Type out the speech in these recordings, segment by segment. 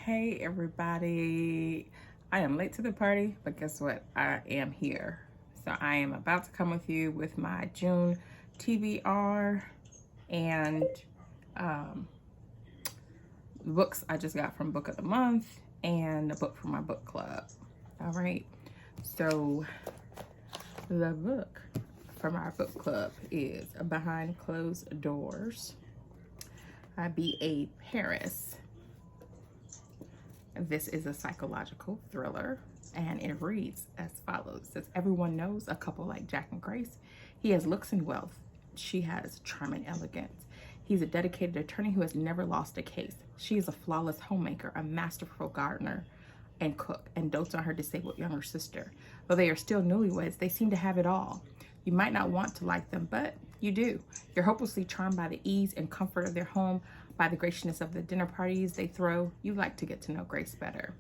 Hey everybody, I am late to the party, but guess what? I am here. So I am about to come with you with my June TBR and books I just got from Book of the Month and a book from my book club. All right, so the book from our book club is Behind Closed Doors by B.A. Paris. This is a psychological thriller, and it reads as follows. It says, everyone knows a couple like Jack and Grace. He has looks and wealth. She has charm and elegance. He's a dedicated attorney who has never lost a case. She is a flawless homemaker, a masterful gardener and cook, and dotes on her disabled younger sister. Though they are still newlyweds, they seem to have it all. You might not want to like them, but you do. You're hopelessly charmed by the ease and comfort of their home, by the graciousness of the dinner parties they throw. You like to get to know Grace better.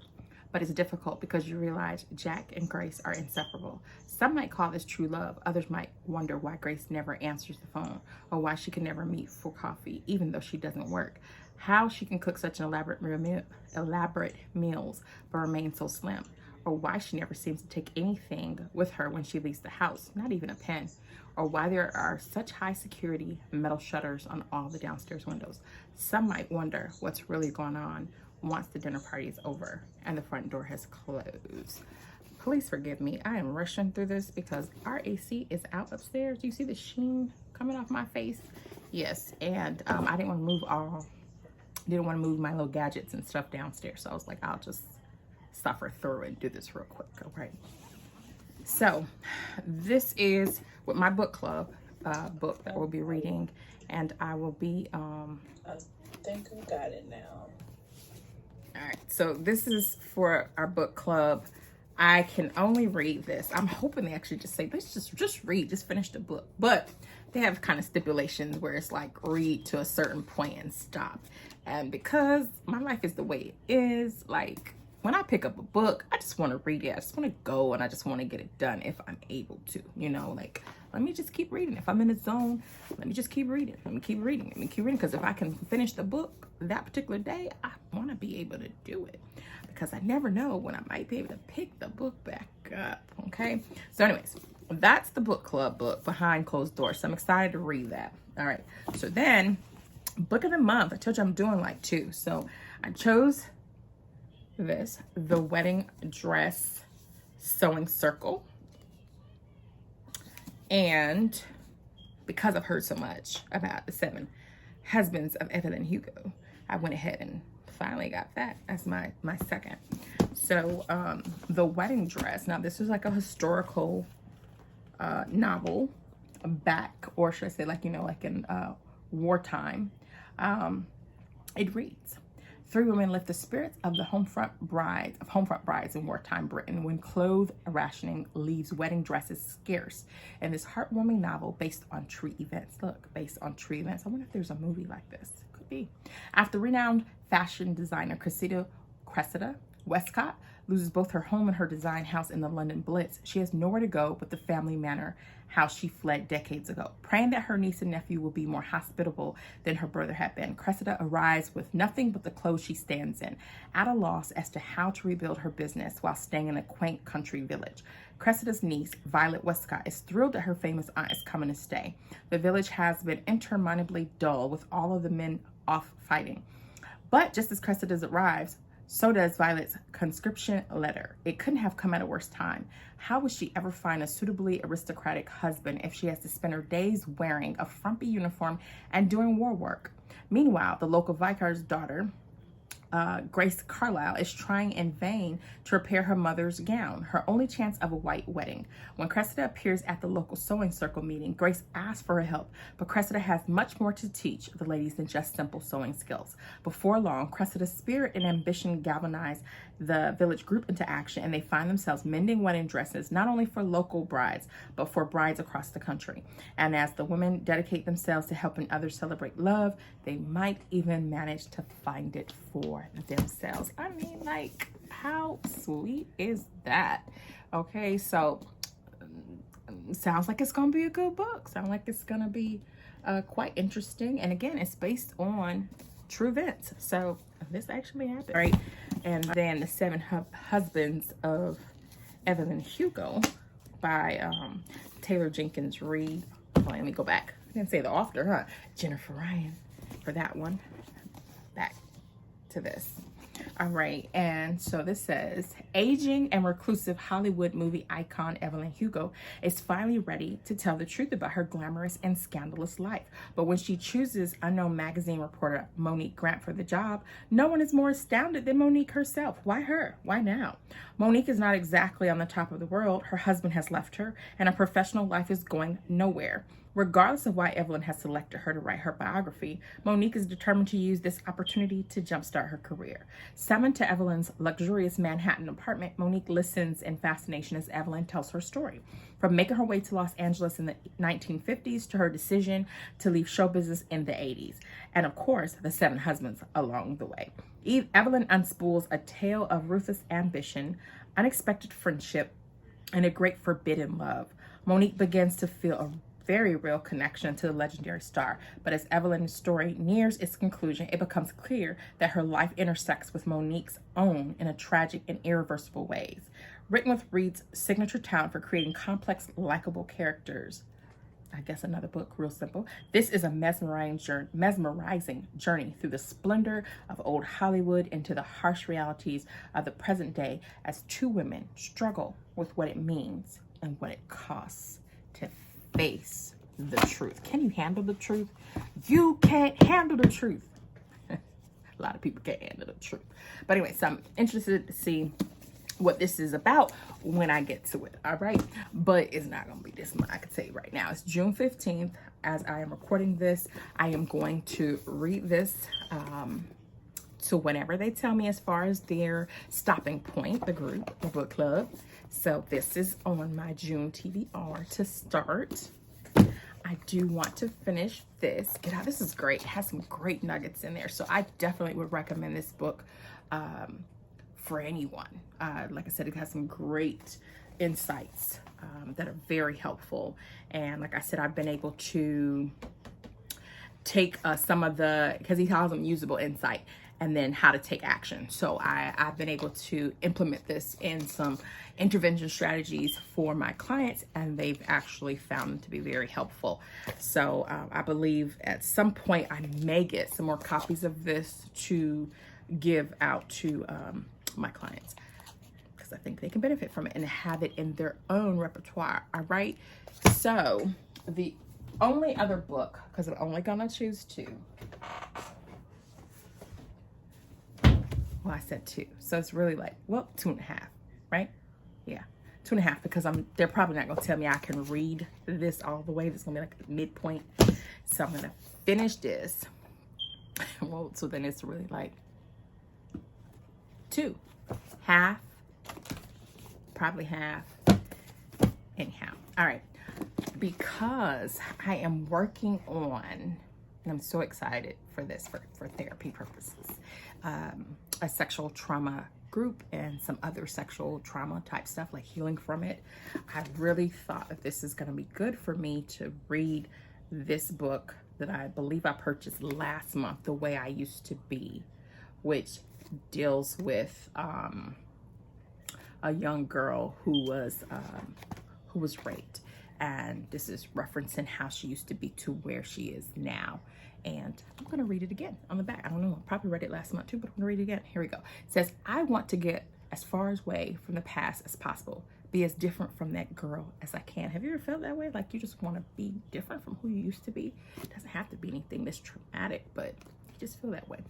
But it's difficult because you realize Jack and Grace are inseparable. Some might call this true love. Others might wonder why Grace never answers the phone, or why she can never meet for coffee, even though she doesn't work. How she can cook such an elaborate meals but remain so slim, or why she never seems to take anything with her when she leaves the house, not even a pen, or why there are such high security metal shutters on all the downstairs windows. Some might wonder what's really going on once the dinner party is over and the front door has closed. Please forgive me, I am rushing through this because our AC is out upstairs. Do you see the sheen coming off my face? Yes, and I didn't want to move my little gadgets and stuff downstairs, so I was like, I'll just suffer through and do this real quick. Okay, so this is with my book club book that we'll be reading, and I will be I think we got it now. all right, so this is for our book club. I can only read this. I'm hoping they actually just say, let's just read, just finish the book. But they have kind of stipulations where it's like read to a certain point and stop. And because my life is the way it is, like when I pick up a book, I just want to read it. I just want to go and I just want to get it done if I'm able to, you know, like let me just keep reading. If I'm in a zone, let me just keep reading. Let me keep reading. Let me keep reading. Because if I can finish the book that particular day, I want to be able to do it. Because I never know when I might be able to pick the book back up. Okay. So anyways, that's the book club book, Behind Closed Doors. So I'm excited to read that. All right. So then book of the month. I told you I'm doing like two. So I chose this, The Wedding Dress Sewing Circle. And because I've heard so much about the 7 husbands of Evelyn Hugo, I went ahead and finally got that as my second. So The Wedding Dress. Now this is like a historical novel back, or should I say like, you know, like in wartime. It reads, 3 women lift the spirits of the homefront brides in wartime Britain when clothes rationing leaves wedding dresses scarce in this heartwarming novel based on true events. Look, based on true events. I wonder if there's a movie like this. Could be. After renowned fashion designer Cressida Westcott loses both her home and her design house in the London Blitz, she has nowhere to go but the family manor house she fled decades ago. Praying that her niece and nephew will be more hospitable than her brother had been, Cressida arrives with nothing but the clothes she stands in, at a loss as to how to rebuild her business while staying in a quaint country village. Cressida's niece, Violet Westcott, is thrilled that her famous aunt is coming to stay. The village has been interminably dull with all of the men off fighting. But just as Cressida arrives, so does Violet's conscription letter. It couldn't have come at a worse time. How would she ever find a suitably aristocratic husband if she has to spend her days wearing a frumpy uniform and doing war work? Meanwhile, the local vicar's daughter, Grace Carlyle, is trying in vain to repair her mother's gown, her only chance of a white wedding. When Cressida appears at the local sewing circle meeting, Grace asks for her help, but Cressida has much more to teach the ladies than just simple sewing skills. Before long, Cressida's spirit and ambition galvanize the village group into action, and they find themselves mending wedding dresses, not only for local brides, but for brides across the country. And as the women dedicate themselves to helping others celebrate love, they might even manage to find it for themselves. I mean, like, how sweet is that? Okay, so sounds like it's gonna be a good book. Sounds like it's gonna be quite interesting. And again, it's based on true events. So this actually happened. All right. and then The Seven Husbands of Evelyn Hugo by Taylor Jenkins Reid. Let me go back. I didn't say the author, huh? Jennifer Ryan for that one. Back to this. All right, and so this says, aging and reclusive Hollywood movie icon Evelyn Hugo is finally ready to tell the truth about her glamorous and scandalous life. But when she chooses unknown magazine reporter Monique Grant for the job, no one is more astounded than Monique herself. Why her? Why now? Monique is not exactly on the top of the world. Her husband has left her, and her professional life is going nowhere. Regardless of why Evelyn has selected her to write her biography, Monique is determined to use this opportunity to jumpstart her career. Summoned to Evelyn's luxurious Manhattan apartment, Monique listens in fascination as Evelyn tells her story. From making her way to Los Angeles in the 1950s to her decision to leave show business in the 80s. And of course, the 7 husbands along the way. Evelyn unspools a tale of ruthless ambition, unexpected friendship, and a great forbidden love. Monique begins to feel a very real connection to the legendary star. But as Evelyn's story nears its conclusion, it becomes clear that her life intersects with Monique's own in a tragic and irreversible ways. Written with Reid's signature talent for creating complex, likable characters. I guess another book, real simple. This is a mesmerizing journey through the splendor of old Hollywood into the harsh realities of the present day as 2 women struggle with what it means and what it costs to face the truth. Can you handle the truth? You can't handle the truth. A lot of people can't handle the truth. But anyway, so I'm interested to see what this is about when I get to it. All right. But it's not going to be this month. I can tell you right now. It's June 15th. As I am recording this, I am going to read this to whenever they tell me as far as their stopping point, the group, the book club. So this is on my June TBR to start. I do want to finish this. Get out. This is great. It has some great nuggets in there. So I definitely would recommend this book for anyone. Like I said, it has some great insights that are very helpful. And like I said, I've been able to take some of the, because he calls them usable insight, and then how to take action. So I've been able to implement this in some intervention strategies for my clients, and they've actually found them to be very helpful. So I believe at some point I may get some more copies of this to give out to my clients, because I think they can benefit from it and have it in their own repertoire. All right. So the only other book, because I'm only gonna choose 2. Well, I said 2, so it's really like, well, 2.5, right? Yeah, 2.5, because they're probably not gonna tell me I can read this all the way. This is gonna be like a midpoint. So I'm gonna finish this. Well, so then it's really like 2, half, probably half. Anyhow, all right, because I am working on, and I'm so excited for this for therapy purposes, a sexual trauma group and some other sexual trauma type stuff, like healing from it. I really thought that this is going to be good for me to read this book that I believe I purchased last month, The Way I Used to Be, which deals with a young girl who was raped. And this is referencing how she used to be to where she is now. And I'm going to read it again on the back. I don't know. I probably read it last month too, but I'm going to read it again. Here we go. It says, I want to get as far away from the past as possible. Be as different from that girl as I can. Have you ever felt that way? Like you just want to be different from who you used to be? It doesn't have to be anything this traumatic, but you just feel that way.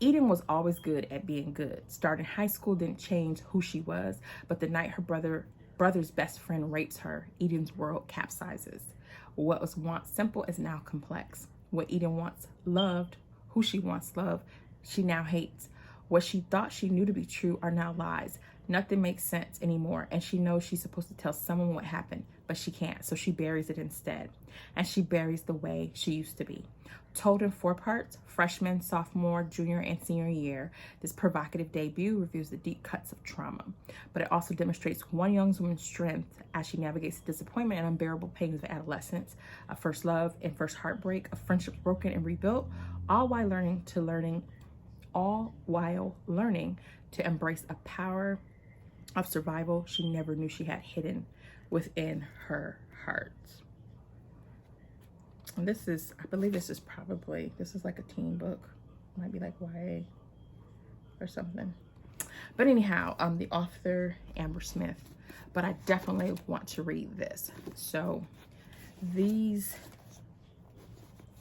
Eden was always good at being good. Starting high school didn't change who she was, but the night her brother's best friend rapes her, Eden's world capsizes. What was once simple is now complex. What Eden once loved, who she once loved, she now hates. What she thought she knew to be true are now lies. Nothing makes sense anymore, and she knows she's supposed to tell someone what happened, but she can't, so she buries it instead. And she buries the way she used to be. Told in 4 parts, freshman, sophomore, junior, and senior year, this provocative debut reviews the deep cuts of trauma. But it also demonstrates one young woman's strength as she navigates the disappointment and unbearable pains of adolescence, a first love and first heartbreak, of friendships broken and rebuilt, all while learning all while learning to embrace a power of survival she never knew she had hidden within her heart. And this is, I believe this is like a teen book. Might be like YA or something. But anyhow, the author, Amber Smith. But I definitely want to read this. So these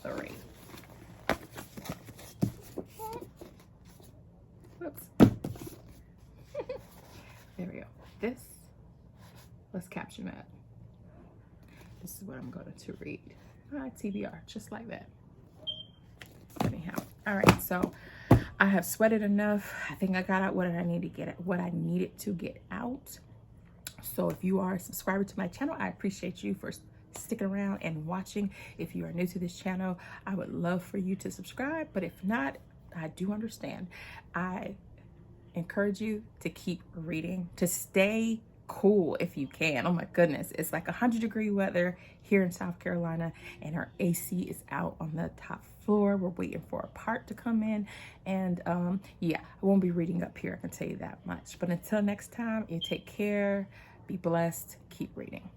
3. Whoops. There we go. This, let's caption that. This is what I'm going to read. TBR, just like that. Anyhow, all right, so I have sweated enough. I think I got out what I needed to get out. So if you are a subscriber to my channel, I appreciate you for sticking around and watching. If you are new to this channel, I would love for you to subscribe, but if not, I do understand. I encourage you to keep reading, to stay cool if you can. Oh my goodness, it's like 100-degree weather here in South Carolina, and our AC is out on the top floor. We're waiting for a part to come in, and yeah, I won't be reading up here, I can tell you that much. But until next time, you take care, be blessed, keep reading.